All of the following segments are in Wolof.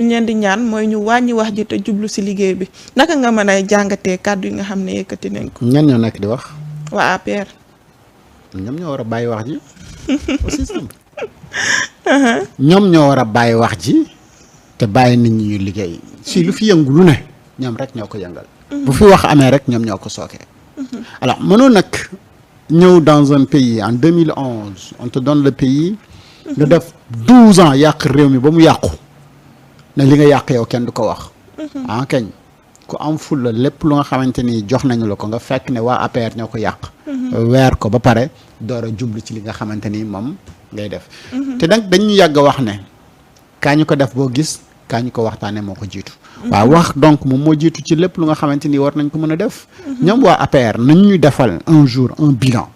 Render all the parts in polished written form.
ñeen di ñaan mooy ñu wàññi wax ji te jublu ci liggéey bi naka nga mën a jàngatee kàddu yi nga xam ne yëkkati nañ ko. ñan ñoo nekk di wax. waa APR. ñoom ñoo war a bàyyi wax ji aussi simple. ñoom ñoo war a bàyyi wax ji te bàyyi nit ñi ñu liggéey si lu fi yëngu lu ne ñoom rek ñoo ko yëngal. bu fi wax amee rek ñoom ñoo ko sookee. alors mënoo nag ñëw dans un pays en 2011 on te donne le pays. nga def 12 ans yàq réew mi ba mu yàqu. ne li nga yàq yow kenn du ko wax. ah kañ ku am ful la lépp lu nga xamante ni jox nañu la ko nga fekk ne waa APR ñoo ko yàq. weer ko ba pare door a jublu ci li nga xamante ni moom ngay def. te nag dañu yàgg a wax ne kaa ñu ko def boo gis kaa ñu ko waxtaanee moo ko jiitu. waaw wax donc moom moo jiitu ci lépp lu nga xamante ni war nañ ko mën a def. ñoom waa APR nañ ñuy defal un jour un bilan.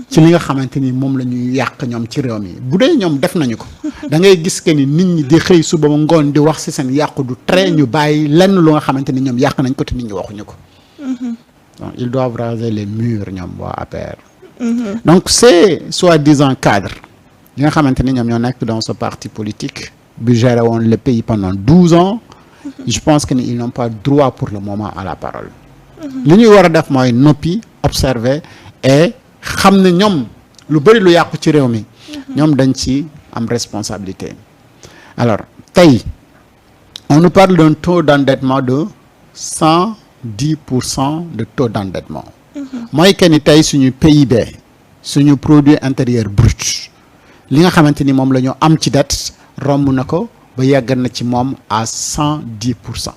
ci li nga xamante ni moom la ñuy yàq ñoom ci réew mi bu dee ñoom def nañu ko da ngay gis que ni nit ñi di xëy suba ba ngoon di wax ci seen yàqu du trait ñu bàyyi lenn lu nga xamante ni ñoom yàq nañ ko te nit ñi waxuñu ko. donc ils doivent raser les murs ñoom waa APR. donc c'est soi-disant cadre yi nga xamante ni ñoom ñoo nekk dans ce parti politique bi géré woon le pays pendant 12 ans je pense que ni ils n'ont pas droit pour le moment à la parole. li ñuy war a def mooy noppi observer et xam ne ñoom lu bëri lu yàqu ci réew mi ñoom dañ ci am responsabilité. alors tey on nous parle d'un taux d'endettement de 110% de taux d'endettement. mooy que ni tey suñu PIB suñu produit intérieur brut li nga xamante ni moom la ñu am ci dette romb na ko ba yegg na ci moom à 110%.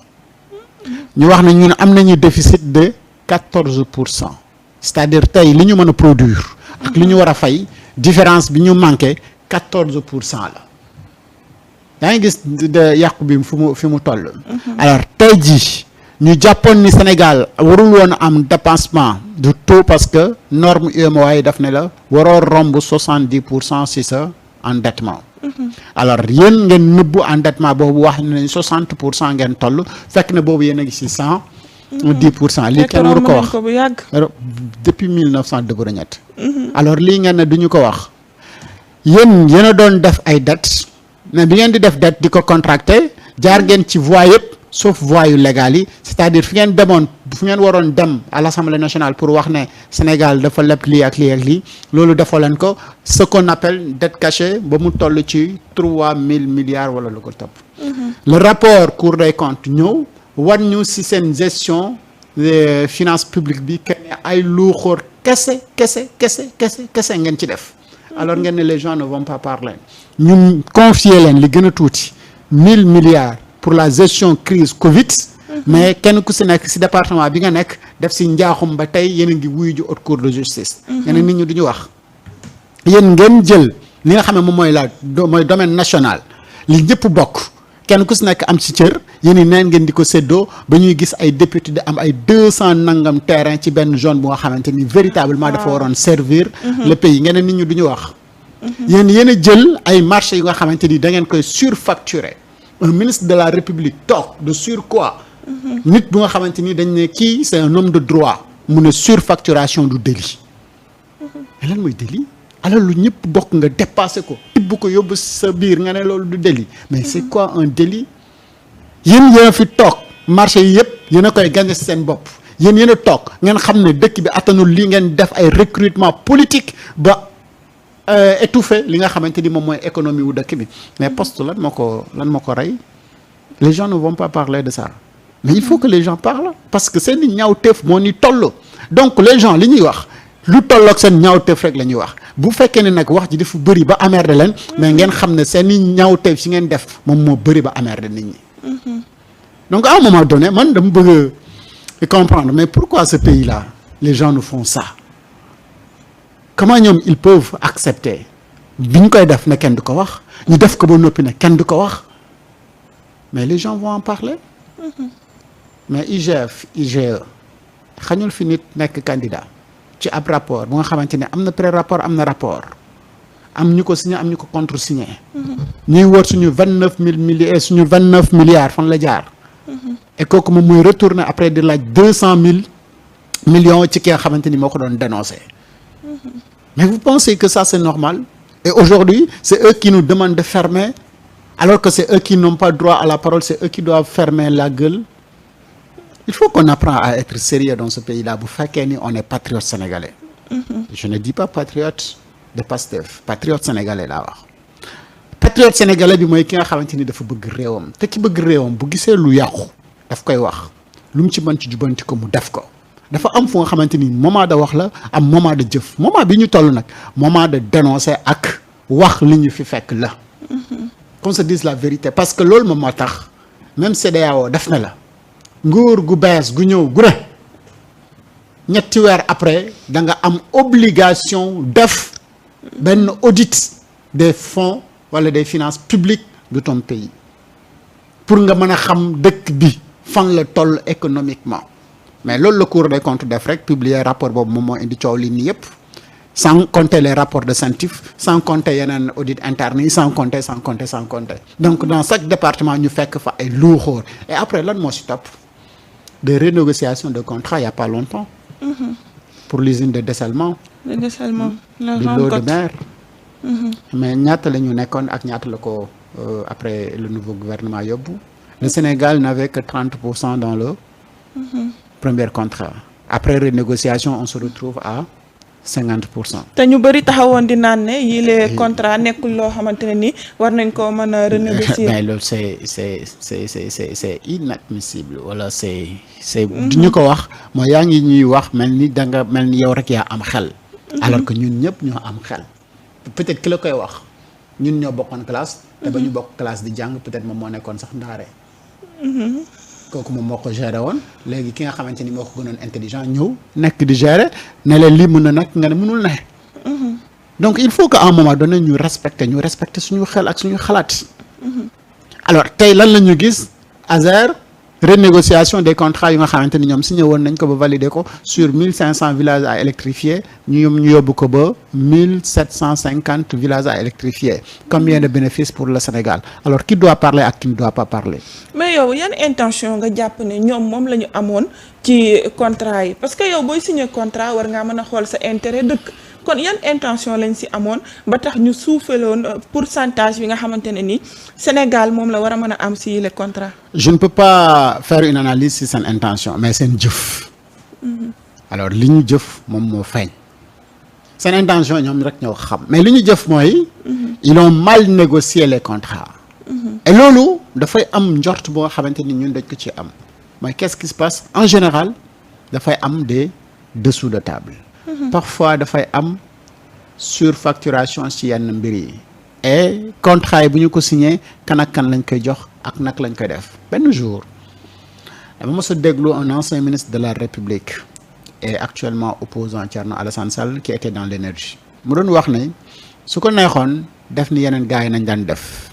ñu wax ne ñun am nañu déficit de 14%. c'est-à-dire tey li ñu mën a produire ak li ñu war a fay différence bi ñu manqué 14% la yaa ngi gis de yàqu bi fi mu toll. alors tey jii ñu jàppoon ni Sénégal warul woon am dépassement de taux parce que norme UEMOA yi daf ne la waroo romb 70% si sa endettement. alors yéen ngeen nëbbu endettement boobu wax nañ 60% ngeen toll fekk na boobu yéen a ngi si 10%. lii kenn waru ko wax depuis 1900 dëgg la ñett. alors lii ngeen ne duñu ko wax yéen a doon def ay dettes mais bi ngeen di def dette di ko contracté jaar ngeen ci voie yëpp sauf voie yu légales yi c'est-à-dire fi ngeen demoon fi ngeen waroon dem à l'Assemblée nationale pour wax ne Sénégal dafa leb lii ak lii ak lii loolu defoo leen ko ce qu'on appelle dette cachée ba mu toll ci 3000 milliards wala lu ko topp. le rapport Cour des comptes ñëw. war ñu ci seen gestion des finances publiques bi kenn ay luuxoor kese ngeen ci def alors ngeen ne les gens ne vont pas parler ñun confier leen li gën a tuuti 1000 milliards pour la gestion crise Covid mais kenn ku ci nekk ci département bi nga nekk def ci njaaxum ba tey yéen a ngi wuyu ji haute cour de justice ngeen nit ñi duñu wax yéen ngeen jël li nga xam ne moom mooy domaine national li ñëpp bokk kenn ku ci nekk am ci cër yéen i neen ngeen di ko séddoo ba ñuy gis ay député di am ay 200 nangam terrain ci benn zone bu nga xamante ni véritablement dafa waroon servir le pays ngeen nit ñi du ñu wax yéen a jël ay marché yu nga xamante ni da ngeen koy surfacturer un ministre de la République toog de surcroît nit bu nga xamante ni dañ ne kii c'est un homme de droit mu ne surfacturation du délit mais lan mooy délit alors lu ñëpp bokk nga dépassé ko tibb ko yóbbu sa biir nga ne loolu du délit mais c'est quoi un délit yéen a fi toog marché yi yëpp yéen a koy gagné seen bopp yéen a toog ngeen xam ne dëkk bi attanul lii ngeen def ay recrutement politique ba étouffer li nga xamante ni moom mooy économie wu dëkk bi mais poste lan moo ko rey les gens ne vont pas parler de ça mais il faut que les gens parlent parce que seen i ñaawteef moo ni toll donc les gens li ñuy wax lu tolloog seen ñaawteef rek la ñuy wax bu fekkee ne nag wax ji dafa bëri ba amer de leen mais ngeen xam ne seen i ñaawteef si ngeen def moom moo bëri ba amer de nit ñi. Donc à un moment donné man dama bëgg a comprendre mais pourquoi ce pays-là les gens nous font ça comment ñoom ils peuvent accepter bi ñu koy def ne kenn du ko wax ñu def ko ba noppi ne kenn du ko wax mais les gens vont en parler mais IGF IGE xañul fi nit nekk candidat ci ab rapport bu nga xamante ne am na pré-rapport am na rapport am ñu ko signé am ñu ko contre signé ñuy wër suñu 29 milliards fan la jaar et kooku moom muy retourner après di laaj 200 000 millions ci ki nga xamante ni moo ko doon dénoncé mais vous pensez que ça c'est normal et aujourd'hui c'est eux qui nous demandent de fermer alors que c'est eux qui n'ont pas droit à la parole, c'est eux qui doivent fermer la gueule. Il faut qu'on apprenne à être sérieux dans ce pays-là. Bu fekkee ni on est patriote sénégalais. Je ne dis pas patriote de Pastef, patriote sénégalais laa wax. Patriote sénégalais bi mooy ki nga xamante ni dafa bëgg réewam te ki bëgg réewam bu gisee lu yàqu daf koy wax lu mu ci mën ci jubanti ko mu def ko. dafa am fu nga xamante ni moment de wax la am moment de jëf moment bi ñu toll nag moment de dénoncer ak wax li ñu fi fekk la. Qu'on se dise la vérité parce que loolu moom moo tax même CEDEAO def na la nguur gu bees gu ñëw gu ne ñetti weer après da nga am obligation def benn audit des fonds wala des finances publiques de ton pays pour nga mën a xam dëkk bi fan la toll économiquement mais loolu la Cour des comptes def rek publier rapport boobu moom moo indi coow li nii yëpp sans compter les rapports de CENTIF sans compter yeneen audit interne yi sans compter donc dans chaque département ñu fekk fa ay luuxóor et après lan moo si topp des renégociations de contrat il y a pas longtemps pour l'usine de dessalement le dessalement du lot de mer mais ñaata la ñu nekkoon ak ñaata la ko après le nouveau gouvernement yóbbu le Sénégal n'avait que 30% dans le premier contrat après renégociation on se retrouve à 50%. te ñu bëri taxawoon di naan ne yii les contrats nekkul loo xamante ne ni war nañ koo mën a renégocier. mais loolu c'est inadmissible wala c'est du ñu ko wax mooy yaa ngi ñuy wax mel ni da nga mel ni yow rek yaa am xel. alors que ñun ñëpp ñoo am xel. peut-être ki la koy wax ñun ñoo bokkoon classe. te ba ñu bokk classe di jàng peut-être moom moo nekkoon sax ndaare. kooku moom moo ko géré woon léegi ki nga xamante ni moo ko gënoon intelligent ñëw nekk di gérer ne leen lii mën na nag nga ne mënul ne. donc il faut que à un moment donné ñu respecter suñu xel ak suñu xalaat. alors tey lan la ñu gis ASER renégociation des contrats yu nga xamante ni ñoom signé woon nañ ko ba valider ko sur 1500 villages à électrifier ñu yóbbu ko ba 1750 villages à électrifier combien de bénéfices pour le Sénégal alors qui doit parler ak qui ne doit pas parler. mais yow yan intention nga jàpp ne ñoom moom la ñu amoon ci contrat yi parce que yow booy signé contrat war ngaa mën a xool sa intérêt dëkk kon yan intention lañ si amoon ba tax ñu suufaloon pourcentage bi nga xamante ne ni Sénégal moom la war a mën a am si les contrats. je ne peux pas faire une analyse si seen intention mais seen jëf. alors li ñu jëf moom moo feeñ. seen intention ñoom rek ñoo xam mais li ñu jëf mooy. ils ont mal négocié les contrats. et loolu dafay am njort boo xamante ni ñun dañ ko ci am mooy qu'est-ce qui se passe en général dafay am des dessous de table. parfois dafay am surfacturation ci yenn mbir yi. et contrat yi bu ñu ko signé kan ak kan lañ koy jox ak nag lañ koy def benn jour dama mos a déglu un ancien ministre de la République et actuellement opposant Thierno Alassane Sall qui était dans l'énergie mu doon wax ne su ko neexoon def ni yeneen gars yi nañ daan def.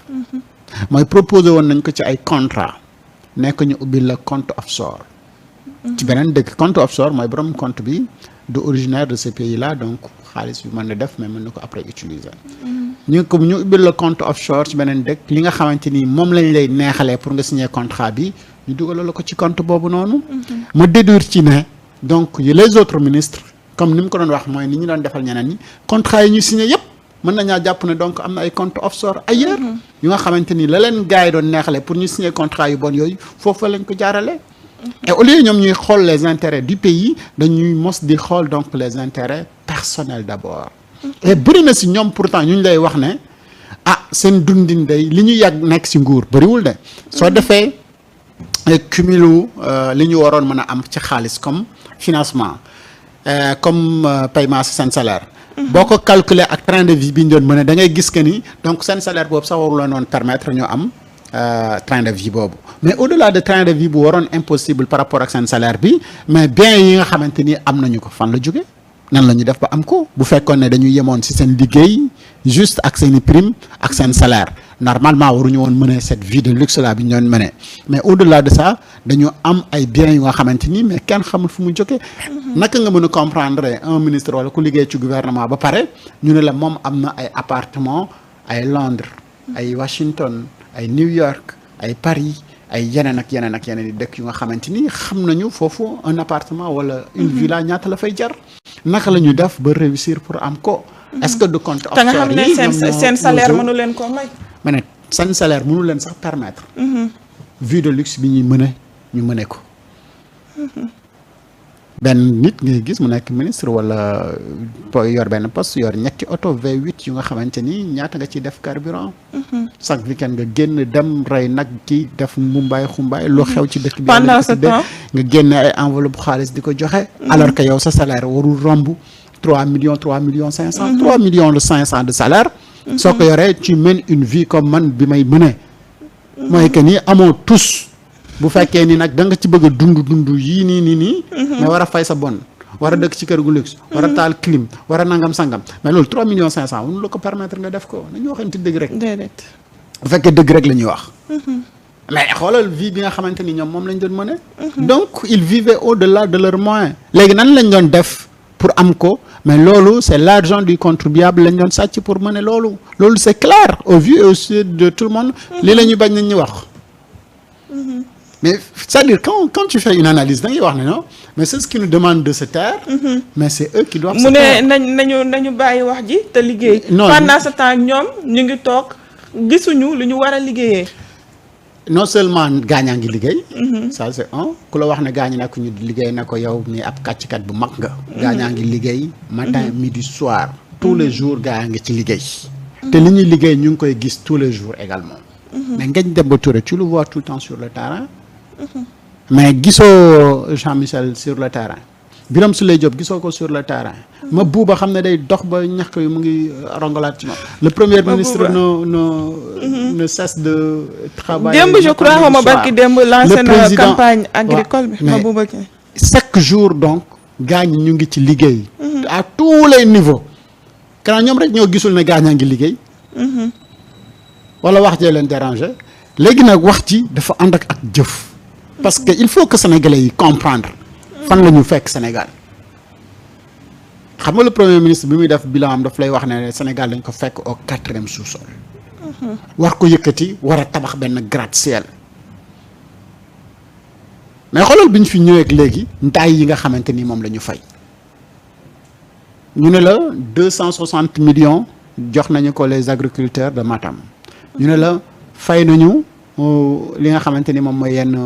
mooy proposé woon nañ ko ci ay contrat nekk ñu ubbi la compte offshore. ci beneen dëkk compte offshore mooy borom compte bi du originaire de ce pays là donc xaalis bi mën na def mais mën na ko après utiliser. ñu ubbi la compte offshore ci beneen dëkk li nga xamante ni moom lañ lay neexalee pour nga signer contrat bi ñu dugalal la ko ci compte boobu noonu. ma déduire ci ne donc les autres ministres comme ni mu ko doon wax mooy ni ñu doon defal ñeneen ñi contrat yi ñu signé yépp mën nañaa jàpp ne donc am na ay compte offshore ailleurs. yu nga xamante ni la leen gars yi doon neexale pour ñu signer contrat yu bon yooyu foofu lañ ko jaarale. et au lieu ñoom ñuy xool les intérêts du pays dañuy mos di xool donc les intérêts personnels d'abord. et bëri na si ñoom pourtant ñu lay wax ne seen dundin day li ñu yàgg nekk si nguur bëriwul de. soo defee cumulu li ñu waroon mën a am ci xaalis comme financement comme paiement si seen salaire. boo ko calculer ak train de vie bi ñu doon mën a da ngay gis que ni donc seen salaire boobu sax waru la noon permettre ñu am train de vie boobu mais au-delà de train de vie bu waroon impossible par rapport ak seen salaire bi mais bien yi nga xamante ni am nañu ko fan la jóge nan la ñu def ba am ko bu fekkoon ne dañu yemoon ci seen liggéey juste ak seen i prime ak seen salaire normalement waruñu woon mener cette vie de luxe là bi ñu doon mener mais au-delà de ça dañu am ay biens yu nga xamante ni mais kenn xamul fu mu jógee. naka nga mën a comprendre un ministre wala ku liggéey ci gouvernement ba pare ñu ne la moom am na ay appartement ay Londres ay Washington ay New York ay Paris ay yeneen ak yeneen ak yeneen i dëkk yu nga xamante ni xam nañu foofu un appartement wala une villa ñaata la fay jar naka la ñuy def ba réussir pour am ko. est-ce que du compte offshore yi te nga xam ne seen salaire mënu leen koo may. ma ne seen salaire mënu leen sax permettre vie de luxe bi ñuy ñu mëne ko benn nit ngay gis mu nekk ministre wala yor benn poste yor ñetti oto V8 yu nga xamante ni ñaata nga ciy def carburant chaque weekend nga génn dem rey nag ci def mbumbaay xumbaay lu xew ci dëkk bi pendant ce temps nga génne ay enveloppe xaalis di ko joxe alors que yow sa salaire warul romb 3 millions 500 3 millions 500 de salaire soo ko yoree tu mènes une vie comme man bi may mëne mooy que ni amoo tous bu fekkee ni nag da nga ci bëgg a dund yii nii mais war a fay sa bon war a dëkk ci kër gu luxe war a taal clim war a nangam sangam mais loolu 3 millions 500 mënu la ko permettre nga def ko nañu waxante dëgg rek bu fekkee dëgg rek la ñuy wax mais xoolal vie bi nga xamante ni ñoom moom lañ doon mëne donc ils vivaient au-delà de leurs moyens léegi nan lañ doon def pour am ko mais loolu c'est l'argent du contribuable lañ doon sàcc pour mëne loolu c'est clair au vu et au su de tout le monde lii la ñuy bañ nañ ñu wax mais c'est-à-dire quand tu fais une analyse da ngay wax ne non mais c'est ce qui nous demande de se taire mais c'est eux qui doivent se taire mu ne nañu bàyyi wax ji te liggéey pendant ce temps ñoom ñu ngi toog gisuñu lu ñu war a liggéeyee non seulement gaañaa ngi liggéey ça c'est un ku la wax ne gaañ na ko ñu liggéey na ko yow ni ab kàcckat bu mag nga gaañaa ngi liggéey matin midi soir tous les jours gaañaa ngi ci liggéey te li ñuy liggéey ñu ngi koy gis tous les jours également mais Ngagne Demba Touré tu le vois tout le temps sur le terrain mais gisoo Jean-Michel sur le terrain Birame Souleye Diop gisoo ko sur le terrain ma buuba xam ne day dox ba ñax yi mu ngi rongalaat ci moom le premier ministre ne cesse de travailler démb je crois xaw ma barki démb lancé na campagne agricole bi ma buuba ki chaque jour donc gaañ ñu ngi ci liggéey à tous les niveaux kanaa ñoom rek ñoo gisul ne gaañaa ngi liggéey wala wax jee leen déranger léegi nag wax ci dafa ànd ak jëf parce que il faut que sénégalais yi comprendre fan la ñu fekk Sénégal xam nga le premier ministre bi muy def bilan am daf lay wax ne Sénégal dañ ko fekk au 4e sous-sol war ko yëkkati war a tabax benn gratte-ciel mais xoolal bi ñu fi ñëwee ak léegi ndaay yi nga xamante ni moom la ñu fay ñu ne la 260 millions jox nañu ko les agriculteurs de Matam ñu ne la fay nañu li nga xamante ni moom mooy yenn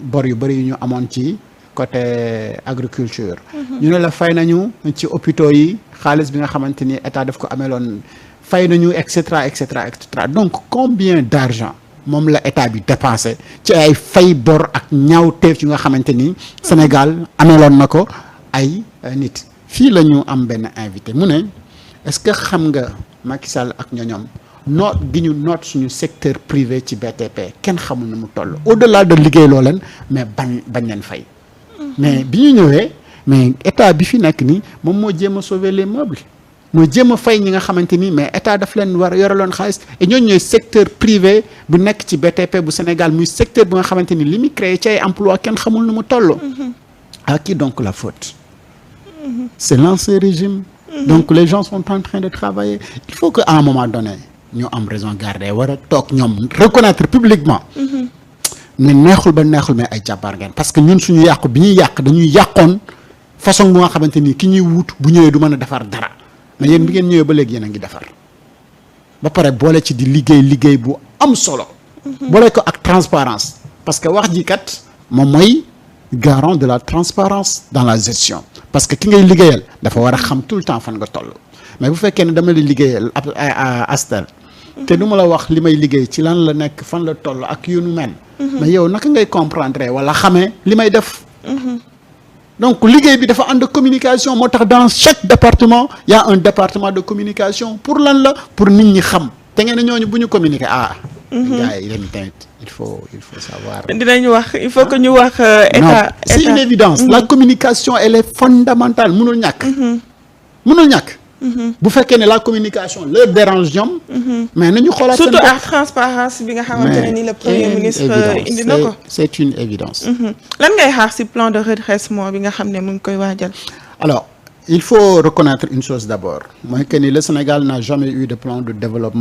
bor yu bëri yu ñu amoon ci côté agriculture ñu ne la fay nañu ci hôpitaux yi xaalis bi nga xamante ni état daf ko ameloon fay nañu et cetera donc combien d'argent moom la état bi dépensé ci ay fay bor ak ñaawteef yu nga xamante ni Sénégal ameloon na ko ay nit fii la ñu am benn invité mu ne est-ce que xam nga Macky Sall ak ñoñom noot gi ñu noot suñu secteur privé ci BTP kenn xamul na mu toll au-delà de liggéey loo leen mais bañ leen fay mais bi ñu ñëwee mais état bi fi nekk nii moom moo jéem a sauver les meubles moo jéem a fay ñi nga xamante ni mais état daf leen war a yoraloon xaalis et ñooñu ñooy secteur privé bu nekk ci BTP bu Sénégal muy secteur bu nga xamante ni li muy créé ci ay emploi kenn xamul na mu toll à qui donc la faute c'est l'ancien régime donc les gens sont en train de travailler il faut que à un moment donné ñu am raison garder war a toog ñoom reconnaître publiquement mais neexul ba neexul mais ay jàmbaar ngeen parce que ñun suñu yàqu bi ñuy yàq dañuy yàqoon façon bu nga xamante ni ki ñuy wut bu ñëwee du mën a defar dara mais yéen bi ngeen ñëwee ba léegi yéen a ngi defar ba pare boole ci di liggéey bu am solo boole ko ak transparence parce que wax ji kat moom mooy garant de la transparence dans la gestion parce que ki ngay liggéeyal dafa war a xam tout le temps fan nga toll mais bu fekkee ne dama la liggéeyal Astel te du ma la wax li may liggéey ci lan la nekk fan la toll ak yu nu mel mais yow naka ngay comprendre wala xamee li may def donc liggéey bi dafa ànd communication moo tax dans chaque département il y a un département de communication pour lan la pour nit ñi xam te ngeen ne ñooñu bu ñu communiquer gars yi leen tamit il faut savoir dinañu wax il faut que ñu wax état non c'est une évidence la communication elle est fondamentale mënul ñàkk bu fekkee ne la communication leur dérange ñoom mais nañu xoolaat surtout ak transparence bi nga xamante ne ni le premier ministre indi na ko c'est une évidence lan ngay xaar ci plan de redressement bi nga xam ne mu ngi koy waajal alors il faut reconnaître une chose d'abord mooy que ni le Sénégal n'a jamais eu de plan de développement